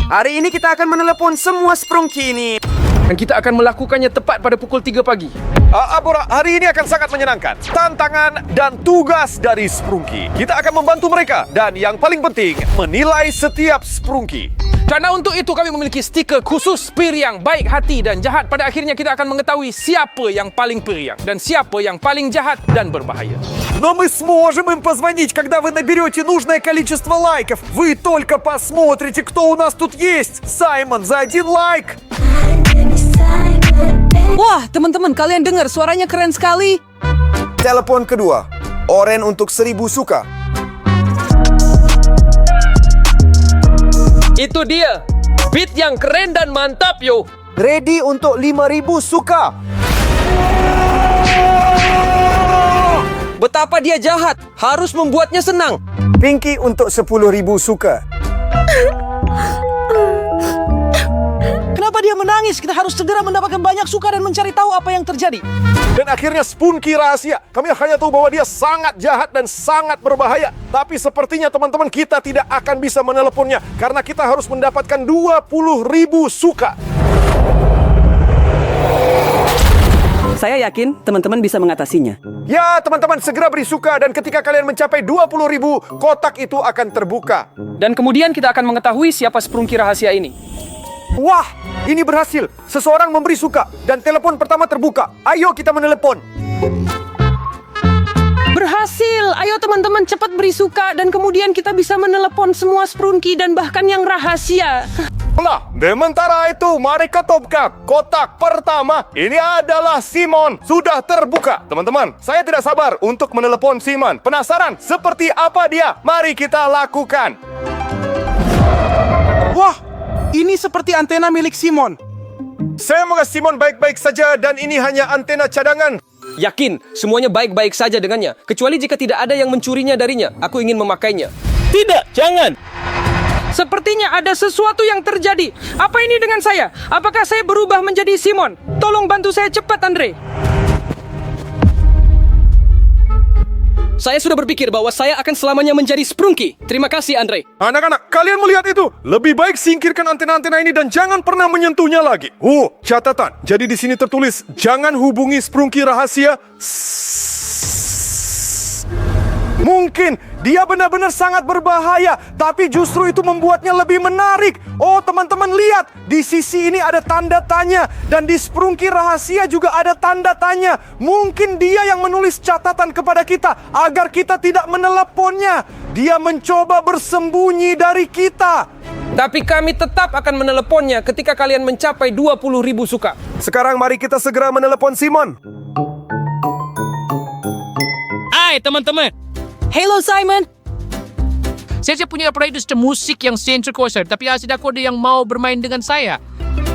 Hari ini kita akan menelepon semua Sprunky ini. Dan kita akan melakukannya tepat pada pukul 3 pagi. Abora, hari ini akan sangat menyenangkan. Tantangan dan tugas dari Sprunky. Kita akan membantu mereka. Dan yang paling penting, menilai setiap Sprunky. Karena untuk itu kami memiliki stiker khusus periang, baik hati dan jahat. Pada akhirnya kita akan mengetahui siapa yang paling periang dan siapa yang paling jahat dan berbahaya. Но мы сможем им позвонить, когда вы наберете нужное количество лайков. Вы только посмотрите, кто у нас тут есть. Саймон за 1 лайк. Wah, teman-teman, kalian dengar suaranya keren sekali. Telepon kedua. Oren untuk 1000 suka. Itu dia. Beat yang keren dan mantap, yo. Ready untuk 5000 suka. Betapa dia jahat. Harus membuatnya senang. Pinky untuk 10.000 suka. Kenapa dia menangis? Kita harus segera mendapatkan banyak suka dan mencari tahu apa yang terjadi. Dan akhirnya Spunky rahasia. Kami hanya tahu bahwa dia sangat jahat dan sangat berbahaya. Tapi sepertinya teman-teman kita tidak akan bisa meneleponnya. Karena kita harus mendapatkan 20.000 suka. Saya yakin teman-teman bisa mengatasinya. Ya teman-teman, segera beri suka. Dan ketika kalian mencapai 20.000, kotak itu akan terbuka. Dan kemudian kita akan mengetahui siapa Sprunky rahasia ini. Wah, ini berhasil. Seseorang memberi suka. Dan telepon pertama terbuka. Ayo kita menelepon. Berhasil! Ayo teman-teman cepat beri suka dan kemudian kita bisa menelepon semua Sprunky dan bahkan yang rahasia. Nah, sementara itu mari ketopkan kotak pertama. Ini adalah Simon. Sudah terbuka. Teman-teman, saya tidak sabar untuk menelepon Simon. Penasaran seperti apa dia? Mari kita lakukan. Wah, ini seperti antena milik Simon. Semoga Simon baik-baik saja dan ini hanya antena cadangan. Yakin, semuanya baik-baik saja dengannya. Kecuali jika tidak ada yang mencurinya darinya. Aku ingin memakainya. Tidak, jangan. Sepertinya ada sesuatu yang terjadi. Apa ini dengan saya? Apakah saya berubah menjadi Simon? Tolong bantu saya cepat, Andre. Saya sudah berpikir bahwa saya akan selamanya menjadi Sprunky. Terima kasih, Andre. Anak-anak, kalian melihat itu? Lebih baik singkirkan antena-antena ini dan jangan pernah menyentuhnya lagi. Catatan. Jadi di sini tertulis, jangan hubungi Sprunky rahasia. Mungkin dia benar-benar sangat berbahaya, tapi justru itu membuatnya lebih menarik. Oh, teman-teman lihat, di sisi ini ada tanda tanya dan di Sprunky rahasia juga ada tanda tanya. Mungkin dia yang menulis catatan kepada kita agar kita tidak meneleponnya. Dia mencoba bersembunyi dari kita. Tapi kami tetap akan meneleponnya ketika kalian mencapai 20.000 suka. Sekarang mari kita segera menelepon Simon. Hai teman-teman, Halo, Simon. saya punya playlist musik yang Central Coaster, tapi asyik aku ada yang mau bermain dengan saya.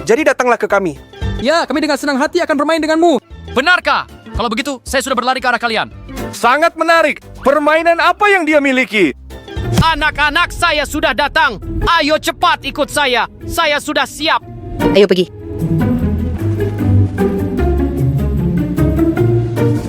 Jadi datanglah ke kami. Ya, kami dengan senang hati akan bermain denganmu. Benarkah? Kalau begitu, saya sudah berlari ke arah kalian. Sangat menarik. Permainan apa yang dia miliki? Anak-anak, saya sudah datang. Ayo cepat ikut saya. Saya sudah siap. Ayo pergi.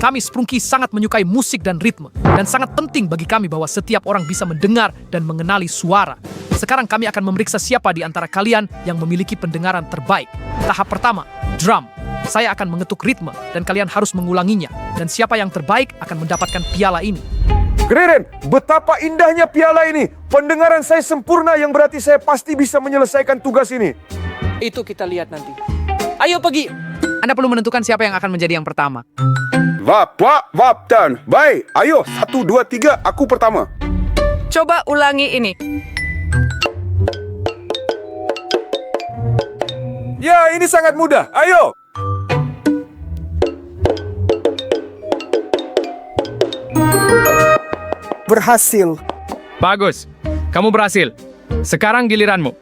Kami Sprunky sangat menyukai musik dan ritme. Dan sangat penting bagi kami bahwa setiap orang bisa mendengar dan mengenali suara. Sekarang kami akan memeriksa siapa di antara kalian yang memiliki pendengaran terbaik. Tahap pertama, drum. Saya akan mengetuk ritme dan kalian harus mengulanginya. Dan siapa yang terbaik akan mendapatkan piala ini. Keren, betapa indahnya piala ini. Pendengaran saya sempurna yang berarti saya pasti bisa menyelesaikan tugas ini. Itu kita lihat nanti. Ayo pergi. Anda perlu menentukan siapa yang akan menjadi yang pertama. Wap, dan. Baik, ayo. 1, 2, 3, aku pertama. Coba ulangi ini. Ya, ini sangat mudah. Ayo. Berhasil. Bagus. Kamu berhasil. Sekarang giliranmu.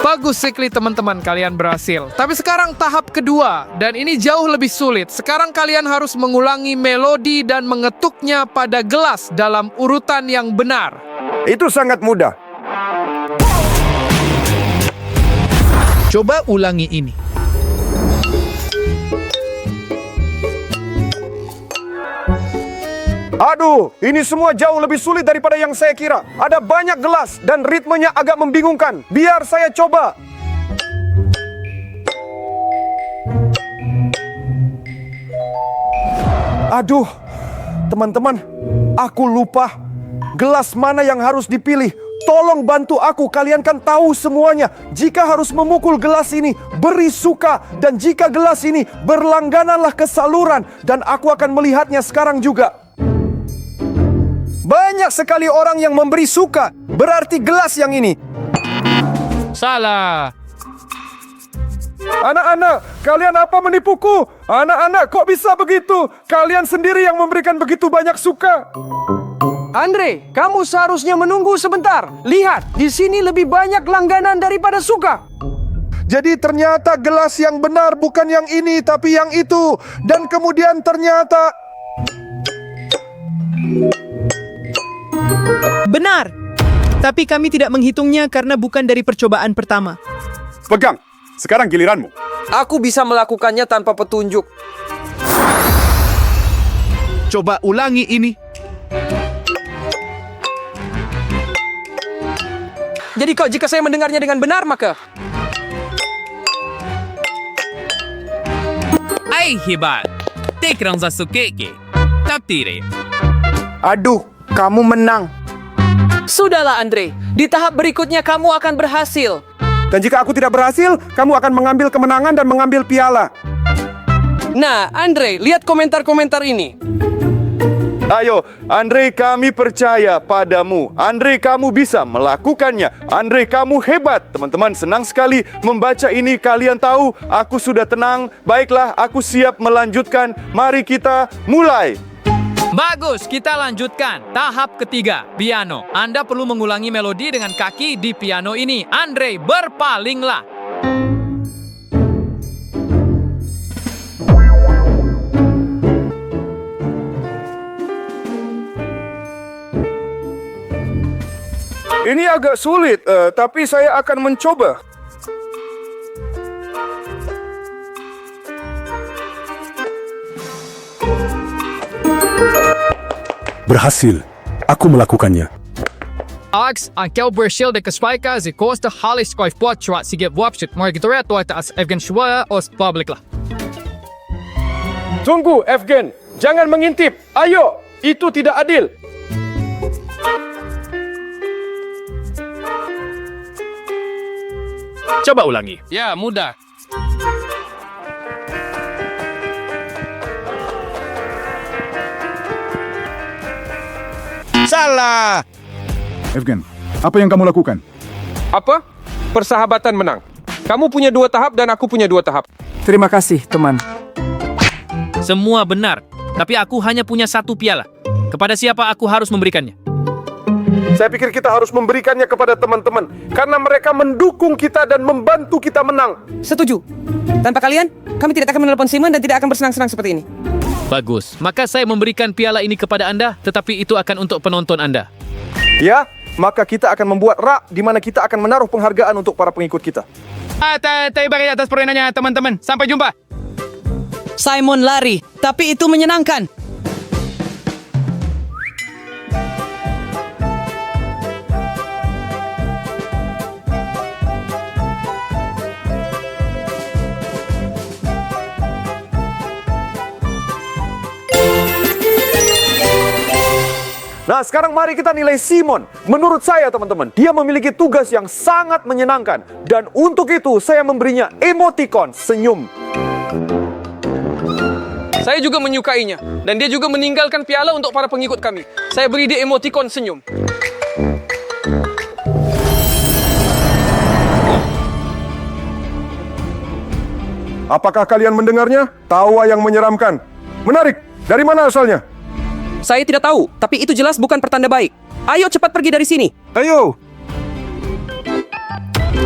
Bagus sekali teman-teman, kalian berhasil. Tapi sekarang tahap kedua, dan ini jauh lebih sulit. Sekarang kalian harus mengulangi melodi dan mengetuknya pada gelas dalam urutan yang benar. Itu sangat mudah. Coba ulangi ini. Aduh, ini semua jauh lebih sulit daripada yang saya kira. Ada banyak gelas dan ritmenya agak membingungkan. Biar saya coba. Aduh, teman-teman, aku lupa gelas mana yang harus dipilih. Tolong bantu aku, kalian kan tahu semuanya. Jika harus memukul gelas ini, beri suka. Dan jika gelas ini, berlanggananlah ke saluran. Dan aku akan melihatnya sekarang juga. Banyak sekali orang yang memberi suka. Berarti gelas yang ini. Salah. Anak-anak, kalian apa menipuku? Anak-anak, kok bisa begitu? Kalian sendiri yang memberikan begitu banyak suka. Andre, kamu seharusnya menunggu sebentar. Lihat, di sini lebih banyak langganan daripada suka. Jadi ternyata gelas yang benar bukan yang ini, tapi yang itu. Dan kemudian ternyata... Benar. Tapi kami tidak menghitungnya karena bukan dari percobaan pertama. Pegang. Sekarang giliranmu. Aku bisa melakukannya tanpa petunjuk. Coba ulangi ini. Jadi kok jika saya mendengarnya dengan benar, maka... Ai hebat. Tekrang Sasuke. Taptire. Aduh, kamu menang. Sudahlah Andre, di tahap berikutnya kamu akan berhasil. Dan jika aku tidak berhasil, kamu akan mengambil kemenangan dan mengambil piala. Nah, Andre, lihat komentar-komentar ini. Ayo, Andre, kami percaya padamu. Andre, kamu bisa melakukannya. Andre, kamu hebat. Teman-teman, senang sekali membaca ini. Kalian tahu, aku sudah tenang. Baiklah, aku siap melanjutkan. Mari kita mulai. Bagus, kita lanjutkan. Tahap ketiga, piano. Anda perlu mengulangi melodi dengan kaki di piano ini. Andre, berpalinglah. Ini agak sulit, tapi saya akan mencoba. Berhasil. Aku melakukannya. Alex, ankel berhasil de kespiker ze koste halis skoif potchwa sige wapsit maar gitoret as Evgen Shua os public lah. Tunggu, Evgen. Jangan mengintip. Ayo, itu tidak adil. Coba ulangi. Ya, mudah. Salah. Evgen, apa yang kamu lakukan? Apa? Persahabatan menang. Kamu punya 2 tahap dan aku punya 2 tahap. Terima kasih teman. Semua benar. Tapi aku hanya punya 1 piala. Kepada siapa aku harus memberikannya? Saya pikir kita harus memberikannya kepada teman-teman. Karena mereka mendukung kita dan membantu kita menang. Setuju. Tanpa kalian, kami tidak akan menelpon Simon dan tidak akan bersenang-senang seperti ini. Bagus. Maka saya memberikan piala ini kepada Anda, tetapi itu akan untuk penonton Anda. Ya, maka kita akan membuat rak di mana kita akan menaruh penghargaan untuk para pengikut kita. Terima kasih atas permainannya, teman-teman. Sampai jumpa. Simon lari, tapi itu menyenangkan. Nah, sekarang mari kita nilai Simon. Menurut saya, teman-teman, dia memiliki tugas yang sangat menyenangkan. Dan untuk itu, saya memberinya emoticon senyum. Saya juga menyukainya. Dan dia juga meninggalkan piala untuk para pengikut kami. Saya beri dia emoticon senyum. Apakah kalian mendengarnya? Tawa yang menyeramkan. Menarik. Dari mana asalnya? Saya tidak tahu, tapi itu jelas bukan pertanda baik. Ayo cepat pergi dari sini. Ayo.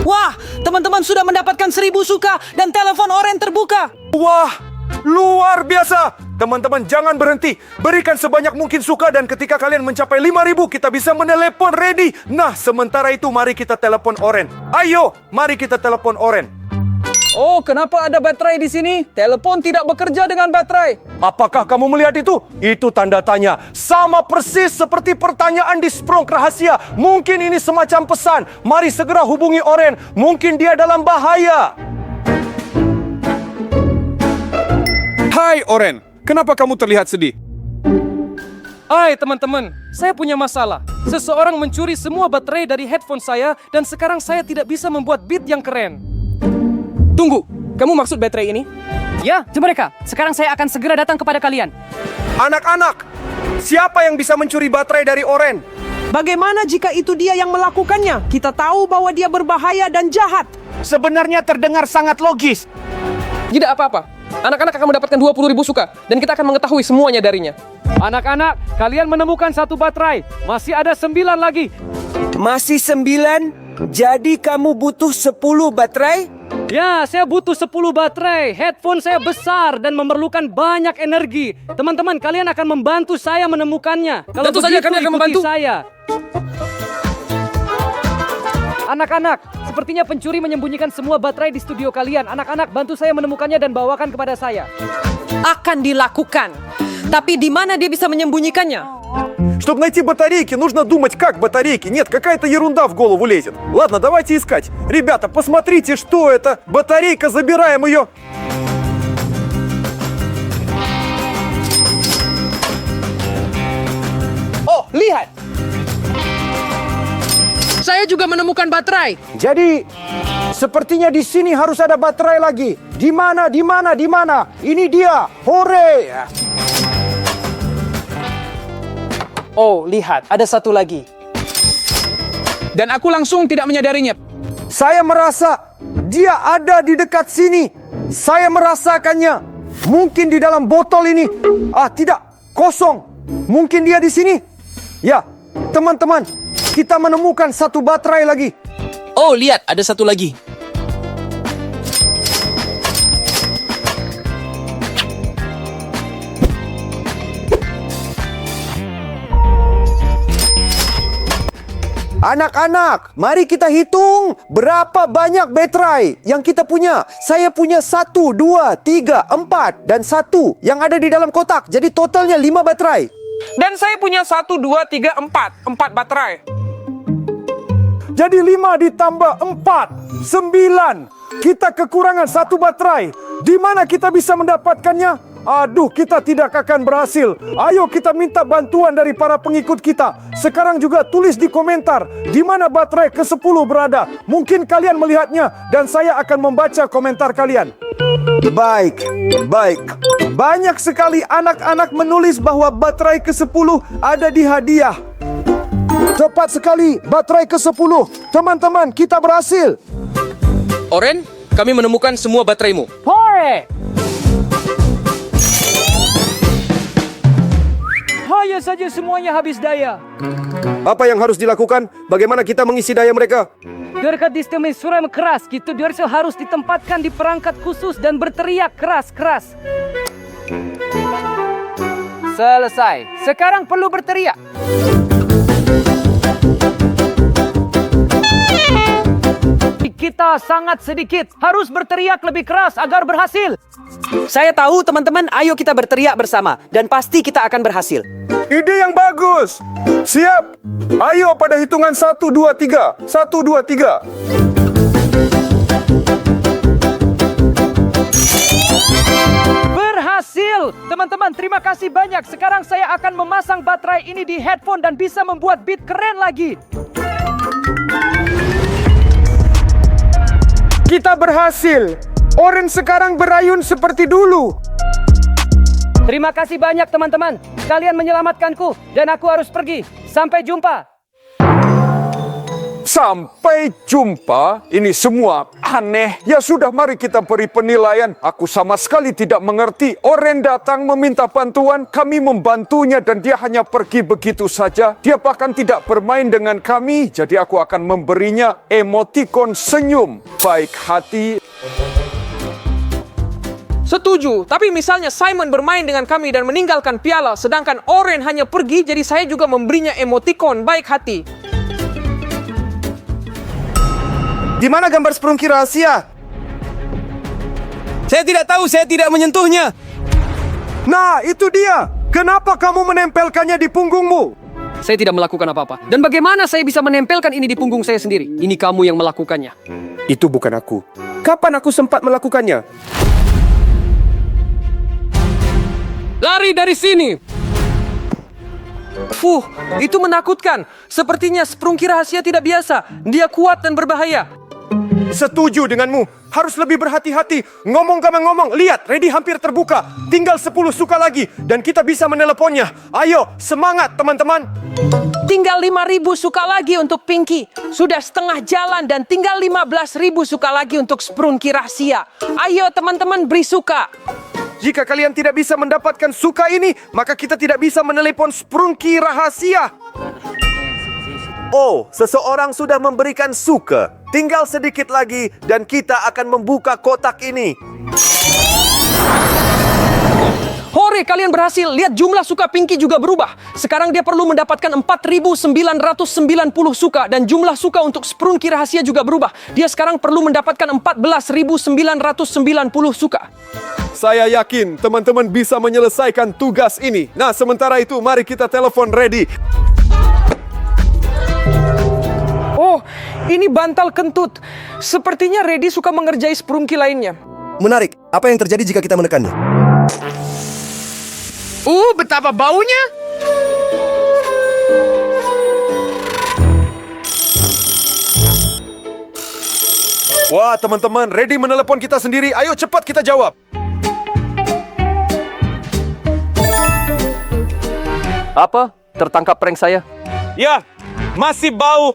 Wah, teman-teman sudah mendapatkan 1000 suka dan telepon oren terbuka. Wah, luar biasa. Teman-teman, jangan berhenti. Berikan sebanyak mungkin suka dan ketika kalian mencapai 5.000, kita bisa menelepon ready. Nah, sementara itu mari kita telepon oren. Ayo, mari kita telepon oren. Oh, kenapa ada baterai di sini? Telepon tidak bekerja dengan baterai. Apakah kamu melihat itu? Itu tanda tanya. Sama persis seperti pertanyaan di sprong rahasia. Mungkin ini semacam pesan. Mari segera hubungi Oren. Mungkin dia dalam bahaya. Hai Oren, kenapa kamu terlihat sedih? Hai teman-teman, saya punya masalah. Seseorang mencuri semua baterai dari headphone saya dan sekarang saya tidak bisa membuat beat yang keren. Tunggu, kamu maksud baterai ini? Ya, mereka. Sekarang saya akan segera datang kepada kalian. Anak-anak, siapa yang bisa mencuri baterai dari Oren? Bagaimana jika itu dia yang melakukannya? Kita tahu bahwa dia berbahaya dan jahat. Sebenarnya terdengar sangat logis. Tidak apa-apa. Anak-anak akan mendapatkan 20.000 suka dan kita akan mengetahui semuanya darinya. Anak-anak, kalian menemukan 1 baterai. Masih ada 9 lagi. Masih 9? Jadi kamu butuh 10 baterai? Ya, saya butuh 10 baterai. Headphone saya besar dan memerlukan banyak energi. Teman-teman, kalian akan membantu saya menemukannya. Kalau Tentu saja begitu, kami akan ikuti membantu. saya. Anak-anak, sepertinya pencuri menyembunyikan semua baterai di studio kalian. Anak-anak, bantu saya menemukannya dan bawakan kepada saya. Akan dilakukan. Tapi di mana dia bisa menyembunyikannya? Чтобы найти батарейки, нужно думать, как батарейки. Нет, какая-то ерунда в голову лезет. Ладно, давайте искать. Ребята, посмотрите, что это. Батарейка, забираем ее. Oh, lihat. Saya juga menemukan baterai. Jadi, sepertinya di sini harus ada baterai lagi. Di mana, di mana, di mana? Ini dia. Hore! Oh, lihat, ada satu lagi. Dan aku langsung tidak menyadarinya. Saya merasa dia ada di dekat sini. Saya merasakannya. Mungkin di dalam botol ini. Ah, tidak. Kosong. Mungkin dia di sini. Ya, teman-teman. Kita menemukan 1 baterai lagi. Oh, lihat, ada satu lagi. Anak-anak, mari kita hitung berapa banyak baterai yang kita punya. Saya punya 1, 2, 3, 4, dan 1 yang ada di dalam kotak. Jadi totalnya 5 baterai. Dan saya punya 1, 2, 3, 4. 4 baterai. Jadi 5 ditambah 4, 9. Kita kekurangan 1 baterai. Di mana kita bisa mendapatkannya? Aduh, kita tidak akan berhasil. Ayo kita minta bantuan dari para pengikut kita. Sekarang juga tulis di komentar di mana baterai ke-10 berada. Mungkin kalian melihatnya dan saya akan membaca komentar kalian. Baik, baik. Banyak sekali anak-anak menulis bahwa baterai ke-10 ada di hadiah. Cepat sekali, baterai ke-10. Teman-teman, kita berhasil. Oren, kami menemukan semua bateraimu. Hore! Hanya saja semuanya habis daya. Apa yang harus dilakukan? Bagaimana kita mengisi daya mereka? Dekat sistem suram keras, gitu dia harus ditempatkan di perangkat khusus dan berteriak keras-keras. Selesai. Sekarang perlu berteriak. Kita sangat sedikit. Harus berteriak lebih keras agar berhasil. Saya tahu teman-teman, ayo kita berteriak bersama. Dan pasti kita akan berhasil. Ide yang bagus. Siap. Ayo pada hitungan 1, 2, 3. 1, 2, 3. Berhasil! Teman-teman, terima kasih banyak. Sekarang saya akan memasang baterai ini di headphone dan bisa membuat beat keren lagi. Kita berhasil. Oren sekarang berayun seperti dulu. Terima kasih banyak teman-teman. Kalian menyelamatkanku dan aku harus pergi. Sampai jumpa. Sampai jumpa. Ini semua aneh. Ya sudah, mari kita beri penilaian. Aku sama sekali tidak mengerti. Oren datang meminta bantuan, kami membantunya dan dia hanya pergi begitu saja. Dia bahkan tidak bermain dengan kami. Jadi aku akan memberinya emotikon senyum. Baik hati. Setuju, tapi misalnya Simon bermain dengan kami dan meninggalkan piala, sedangkan Oren hanya pergi, jadi saya juga memberinya emotikon baik hati. Di mana gambar sprungki rahasia? Saya tidak tahu, saya tidak menyentuhnya. Nah, itu dia. Kenapa kamu menempelkannya di punggungmu? Saya tidak melakukan apa-apa. Dan bagaimana saya bisa menempelkan ini di punggung saya sendiri? Ini kamu yang melakukannya. Itu bukan aku. Kapan aku sempat melakukannya? Lari dari sini! Itu menakutkan. Sepertinya sprungki rahasia tidak biasa. Dia kuat dan berbahaya. Setuju denganmu. Harus lebih berhati-hati. Ngomong, lihat, ready hampir terbuka. Tinggal 10 suka lagi dan kita bisa meneleponnya. Ayo, semangat teman-teman. Tinggal 5.000 suka lagi untuk Pinky. Sudah setengah jalan dan tinggal 15.000 suka lagi untuk sprungki rahasia. Ayo teman-teman beri suka. Jika kalian tidak bisa mendapatkan suka ini, maka kita tidak bisa menelepon sprungki rahasia. Oh, seseorang sudah memberikan suka. Tinggal sedikit lagi dan kita akan membuka kotak ini. Hore, kalian berhasil. Lihat jumlah suka Pinky juga berubah. Sekarang dia perlu mendapatkan 4.990 suka. Dan jumlah suka untuk sprungki rahasia juga berubah. Dia sekarang perlu mendapatkan 14.990 suka. Saya yakin teman-teman bisa menyelesaikan tugas ini. Nah, sementara itu mari kita telepon Ready. Oh, ini bantal kentut. Sepertinya Reddy suka mengerjai sprungki lainnya. Menarik. Apa yang terjadi jika kita menekannya? Betapa baunya. Wah, teman-teman, Ready menelepon kita sendiri. Ayo cepat kita jawab. Apa? Tertangkap prank saya? Ya, masih bau.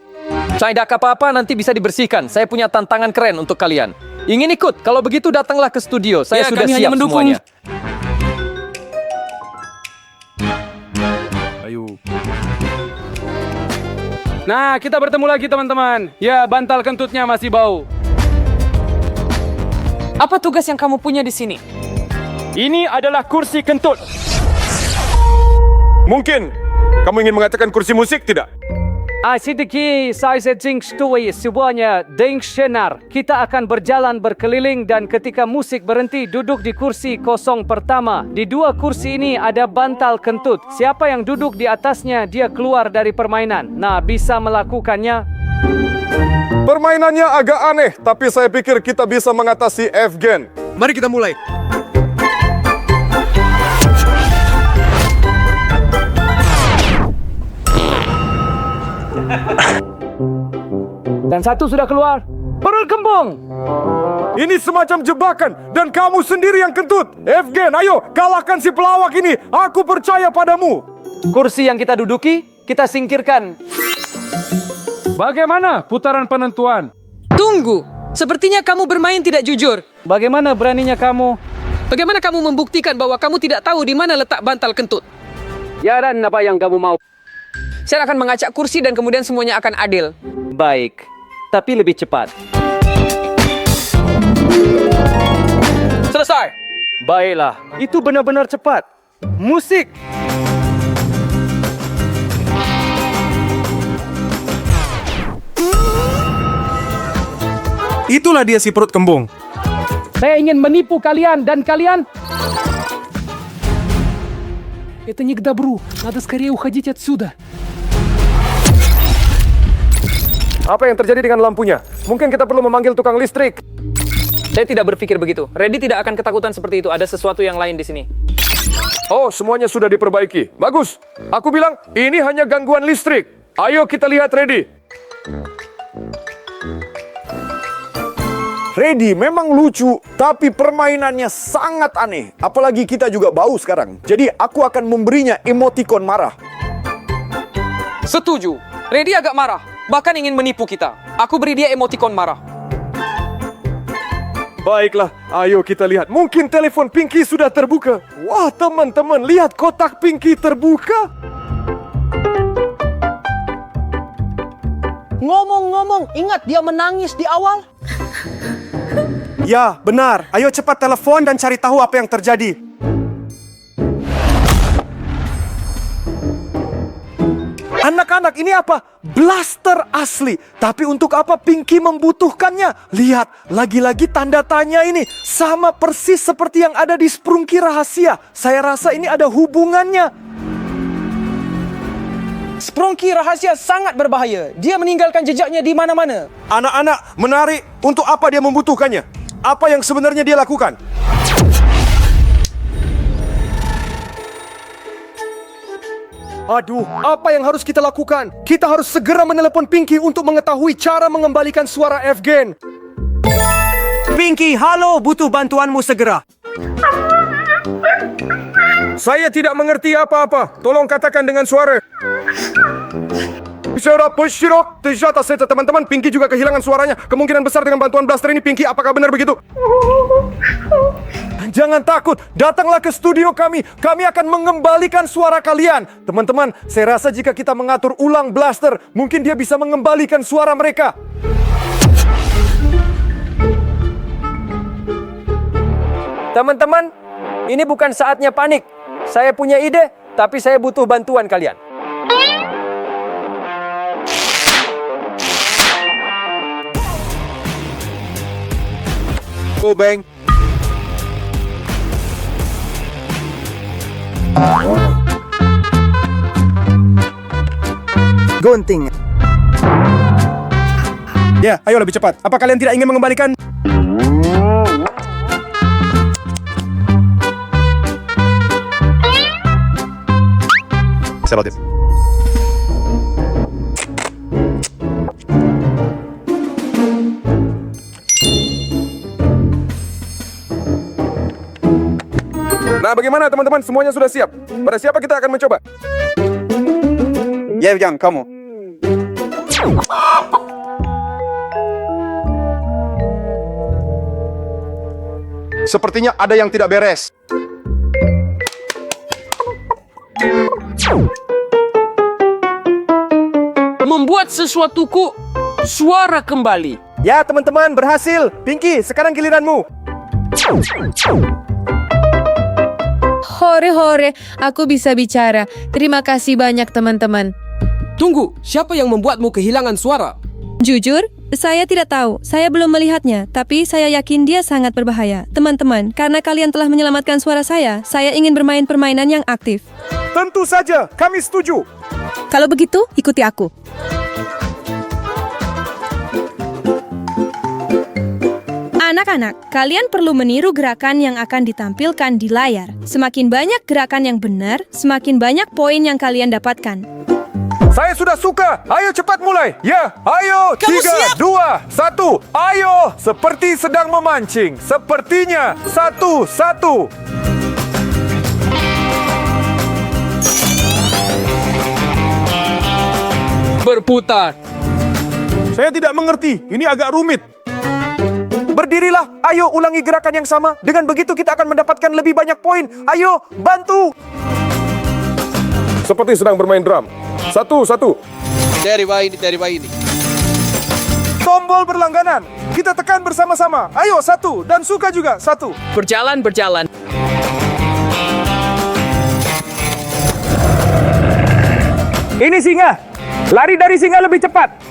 Tidak apa-apa, nanti bisa dibersihkan. Saya punya tantangan keren untuk kalian. Ingin ikut? Kalau begitu datanglah ke studio. Saya sudah kami siap hanya mendukung. semuanya. Nah, kita bertemu lagi teman-teman. Ya, bantal kentutnya masih bau. Apa tugas yang kamu punya di sini? Ini adalah kursi kentut. Mungkin kamu ingin mengatakan kursi musik, tidak? Asidiki saya stui semuanya Senar. Kita akan berjalan berkeliling dan ketika musik berhenti duduk di kursi kosong pertama. Di dua kursi ini ada bantal kentut. Siapa yang duduk di atasnya dia keluar dari permainan. Nah, bisa melakukannya. Permainannya agak aneh, tapi saya pikir kita bisa mengatasi Evgen. Mari kita mulai. Dan satu sudah keluar. Berkembang. Ini semacam jebakan dan kamu sendiri yang kentut. Evgen, ayo kalahkan si pelawak ini. Aku percaya padamu. Kursi yang kita duduki, kita singkirkan. Bagaimana putaran penentuan? Tunggu. Sepertinya kamu bermain tidak jujur. Bagaimana beraninya kamu? Bagaimana kamu membuktikan bahwa kamu tidak tahu di mana letak bantal kentut? Ya, dan apa yang kamu mau? Saya akan mengacak kursi dan kemudian semuanya akan adil. Baik, tapi lebih cepat. Selesai. Baiklah, itu benar-benar cepat. Musik. Itulah dia si perut kembung. Saya ingin menipu kalian dan kalian... Это не к добру. Надо скорее уходить отсюда. Apa yang terjadi dengan lampunya? Mungkin kita perlu memanggil tukang listrik. Saya tidak berpikir begitu. Reddy tidak akan ketakutan seperti itu. Ada sesuatu yang lain di sini. Oh, semuanya sudah diperbaiki. Bagus. Aku bilang, ini hanya gangguan listrik. Ayo kita lihat Ready. Ready memang lucu, tapi permainannya sangat aneh. Apalagi kita juga bau sekarang. Jadi aku akan memberinya emoticon marah. Setuju. Reddy agak marah. Bahkan ingin menipu kita. Aku beri dia emoticon marah. Baiklah, ayo kita lihat. Mungkin telepon Pinky sudah terbuka. Wah, teman-teman, lihat kotak Pinky terbuka. Ngomong-ngomong, ingat dia menangis di awal? Ya, benar. Ayo cepat telepon dan cari tahu apa yang terjadi. Anak-anak anak-anak, ini apa? Blaster asli. Tapi untuk apa Pinky membutuhkannya? Lihat, lagi-lagi tanda tanya ini. Sama persis seperti yang ada di Sprunky Rahasia. Saya rasa ini ada hubungannya. Sprunky Rahasia sangat berbahaya. Dia meninggalkan jejaknya di mana-mana. Anak-anak, menarik. Untuk apa dia membutuhkannya? Apa yang sebenarnya dia lakukan? Aduh, apa yang harus kita lakukan? Kita harus segera menelepon Pinky untuk mengetahui cara mengembalikan suara Evgen. Pinky, halo, butuh bantuanmu segera. Saya tidak mengerti apa-apa. Tolong katakan dengan suara. Teman-teman, Pinky juga kehilangan suaranya. Kemungkinan besar dengan bantuan blaster ini, Pinky, apakah benar begitu? Jangan takut, datanglah ke studio kami. Kami akan mengembalikan suara kalian. Teman-teman, saya rasa jika kita mengatur ulang blaster, mungkin dia bisa mengembalikan suara mereka. Teman-teman, ini bukan saatnya panik. Saya punya ide, tapi saya butuh bantuan kalian. Go, Bang. Gunting. Ya, ayo lebih cepat. Apa kalian tidak ingin mengembalikan? About this. Nah, bagaimana teman-teman? Semuanya sudah siap? Pada siapa kita akan mencoba? Ya, Jang, kamu. Sepertinya ada yang tidak beres. Membuat sesuatuku suara kembali. Ya, teman-teman, berhasil. Pinky, sekarang giliranmu. Hore, aku bisa bicara. Terima kasih banyak, teman-teman. Tunggu, siapa yang membuatmu kehilangan suara? Jujur, saya tidak tahu. Saya belum melihatnya, tapi saya yakin dia sangat berbahaya. Teman-teman, karena kalian telah menyelamatkan suara saya ingin bermain permainan yang aktif. Tentu saja, kami setuju. Kalau begitu, ikuti aku. Anak-anak, kalian perlu meniru gerakan yang akan ditampilkan di layar. Semakin banyak gerakan yang benar, semakin banyak poin yang kalian dapatkan. Saya sudah suka. Ayo cepat mulai. Ya, ayo. 3, 2, 1. Ayo. Seperti sedang memancing. Sepertinya. 1. Berputar. Saya tidak mengerti. Ini agak rumit. Berdirilah. Ayo ulangi gerakan yang sama. Dengan begitu kita akan mendapatkan lebih banyak poin. Ayo, bantu. Seperti sedang bermain drum. 1. Dari bawah ini. Tombol berlangganan. Kita tekan bersama-sama. Ayo, 1. Dan suka juga. 1. Berjalan. Ini singa. Lari dari singa lebih cepat.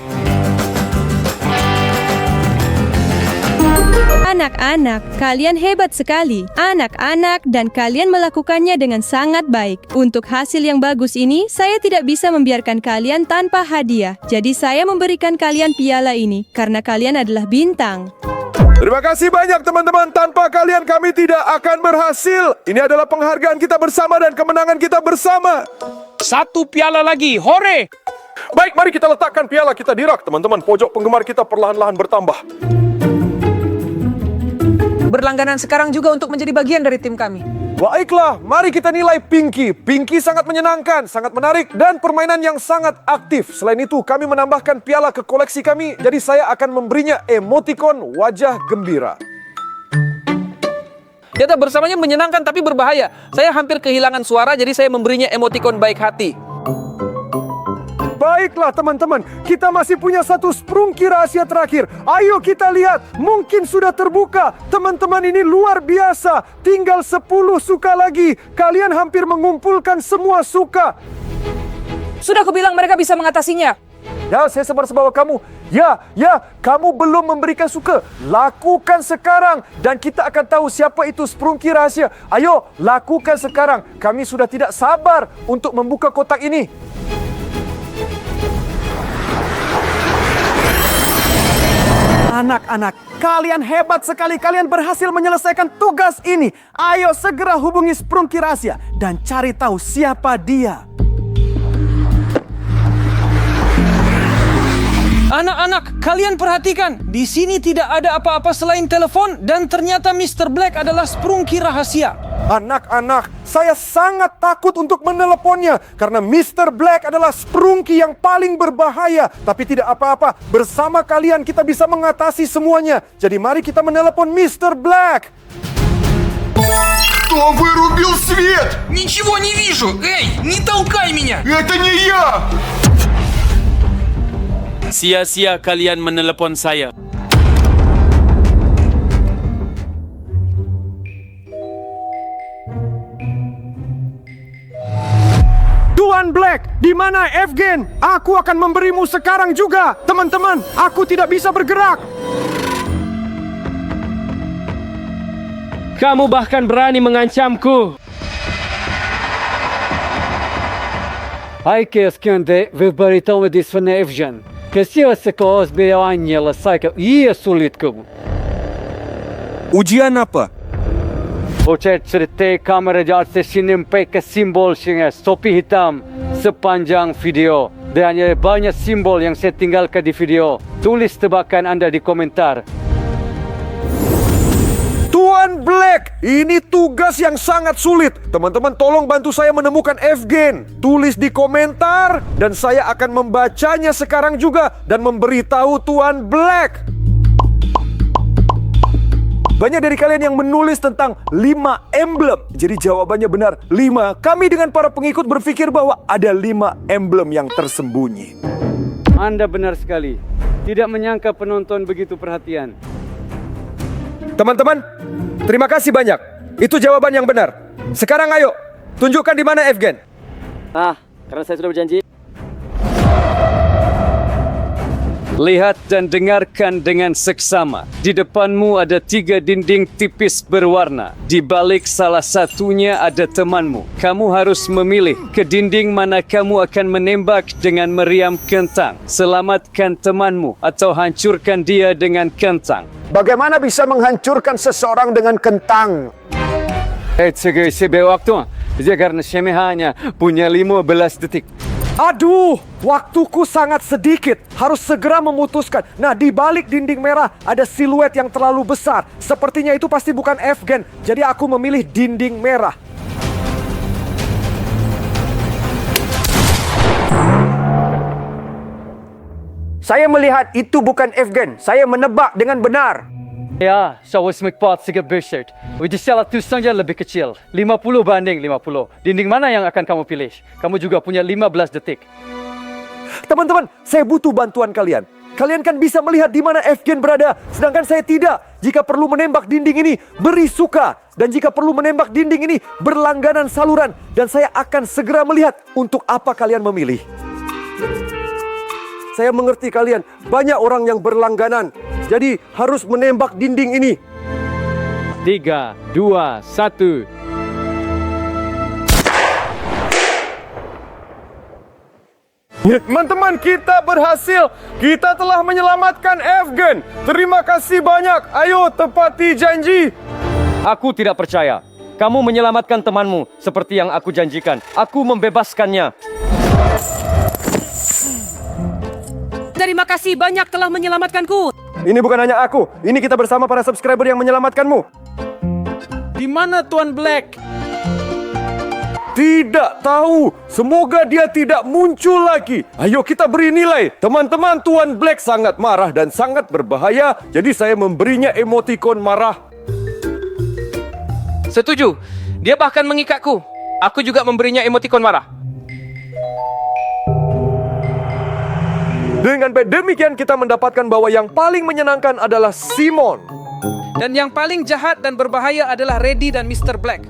Anak-anak, kalian hebat sekali. Anak-anak, dan kalian melakukannya dengan sangat baik. Untuk hasil yang bagus ini, saya tidak bisa membiarkan kalian tanpa hadiah. Jadi saya memberikan kalian piala ini, karena kalian adalah bintang. Terima kasih banyak teman-teman. Tanpa kalian kami tidak akan berhasil. Ini adalah penghargaan kita bersama dan kemenangan kita bersama. 1 piala lagi, hore! Baik, mari kita letakkan piala kita di rak, teman-teman. Pojok penggemar kita perlahan-lahan bertambah. Berlangganan sekarang juga untuk menjadi bagian dari tim kami. Baiklah, mari kita nilai Pinky. Pinky sangat menyenangkan, sangat menarik, dan permainan yang sangat aktif. Selain itu, kami menambahkan piala ke koleksi kami, jadi saya akan memberinya emoticon wajah gembira. Kita bersamanya menyenangkan tapi berbahaya. Saya hampir kehilangan suara, jadi saya memberinya emoticon baik hati. Baiklah teman-teman, kita masih punya 1 Sprunky rahasia terakhir. Ayo kita lihat, mungkin sudah terbuka. Teman-teman, ini luar biasa. Tinggal 10 suka lagi. Kalian hampir mengumpulkan semua suka. Sudah kubilang mereka bisa mengatasinya. Ya, saya sebar-sebar kamu. Ya, kamu belum memberikan suka. Lakukan sekarang dan kita akan tahu siapa itu Sprunky rahasia. Ayo, lakukan sekarang. Kami sudah tidak sabar untuk membuka kotak ini. Anak-anak, kalian hebat sekali. Kalian berhasil menyelesaikan tugas ini. Ayo segera hubungi Sprunky rahasia dan cari tahu siapa dia. Anak-anak, kalian perhatikan. Di sini tidak ada apa-apa selain telepon dan ternyata Mr. Black adalah Sprunky rahasia. Anak-anak, saya sangat takut untuk meneleponnya karena Mr. Black adalah Sprunky yang paling berbahaya. Tapi tidak apa-apa, bersama kalian kita bisa mengatasi semuanya. Jadi mari kita menelepon Mr. Black. Кто вырубил свет? Ничего не вижу! Эй, не толкай меня! Это не я! Sia-sia kalian menelepon saya. Tuan Black, di mana Evgen? Aku akan memberimu sekarang juga. Teman-teman, aku tidak bisa bergerak. Kamu bahkan berani mengancamku. Hai sekian dek, beritahu disfene Evgen. Kesian sekolah biayanya lesai ke ia sulit kamu. Ujian apa? Ocet cerita kamera jauh sinimpai ke simbol singa topi hitam sepanjang video. Dan ada banyak simbol yang saya tinggalkan di video. Tulis tebakan anda di komentar. Tuan Black, ini tugas yang sangat sulit. Teman-teman tolong bantu saya menemukan Evgen. Tulis di komentar dan saya akan membacanya sekarang juga dan memberitahu Tuan Black. Banyak dari kalian yang menulis tentang 5 emblem. Jadi jawabannya benar, 5. Kami dengan para pengikut berpikir bahwa ada 5 emblem yang tersembunyi. Anda benar sekali. Tidak menyangka penonton begitu perhatian. Teman-teman, terima kasih banyak. Itu jawaban yang benar. Sekarang ayo, tunjukkan di mana Evgen. Karena saya sudah berjanji. Lihat dan dengarkan dengan seksama. Di depanmu ada 3 dinding tipis berwarna. Di balik salah satunya ada temanmu. Kamu harus memilih ke dinding mana kamu akan menembak dengan meriam kentang. Selamatkan temanmu atau hancurkan dia dengan kentang. Bagaimana bisa menghancurkan seseorang dengan kentang? Sebagai waktu. Karena saya hanya punya 15 detik. Aduh, waktuku sangat sedikit. Harus segera memutuskan. Nah, di balik dinding merah ada siluet yang terlalu besar. Sepertinya itu pasti bukan Evgen. Jadi aku memilih dinding merah. Saya melihat itu bukan Evgen. Saya menebak dengan benar. Ya, saya sempat sikit berset. Uji salah tulisannya lebih kecil. 50 banding 50. Dinding mana yang akan kamu pilih? Kamu juga punya 15 detik. Teman-teman, saya butuh bantuan kalian. Kalian kan bisa melihat di mana Evgen berada, sedangkan saya tidak. Jika perlu menembak dinding ini, beri suka. Dan jika perlu menembak dinding ini, berlangganan saluran. Dan saya akan segera melihat untuk apa kalian memilih. Saya mengerti kalian, banyak orang yang berlangganan. Jadi harus menembak dinding ini. 3, 2, 1. Teman-teman, kita berhasil. Kita telah menyelamatkan Evgen. Terima kasih banyak. Ayo tepati janji. Aku tidak percaya. Kamu menyelamatkan temanmu seperti yang aku janjikan. Aku membebaskannya. Terima kasih banyak telah menyelamatkanku. Ini bukan hanya aku. Ini kita bersama para subscriber yang menyelamatkanmu. Di mana Tuan Black? Tidak tahu. Semoga dia tidak muncul lagi. Ayo kita beri nilai. Teman-teman, Tuan Black sangat marah dan sangat berbahaya. Jadi saya memberinya emotikon marah. Setuju. Dia bahkan mengikatku. Aku juga memberinya emotikon marah. Dengan demikian kita mendapatkan bahwa yang paling menyenangkan adalah Simon. Dan yang paling jahat dan berbahaya adalah Reddy dan Mr. Black.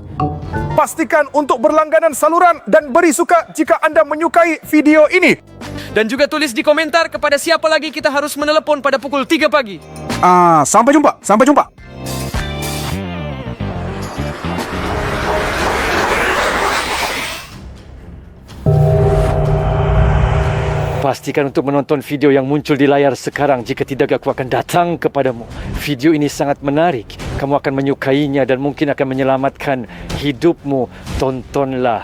Pastikan untuk berlangganan saluran dan beri suka jika anda menyukai video ini. Dan juga tulis di komentar kepada siapa lagi kita harus menelepon pada pukul 3 pagi. Sampai jumpa. Sampai jumpa. Pastikan untuk menonton video yang muncul di layar sekarang. Jika tidak, aku akan datang kepadamu. Video ini sangat menarik. Kamu akan menyukainya dan mungkin akan menyelamatkan hidupmu. Tontonlah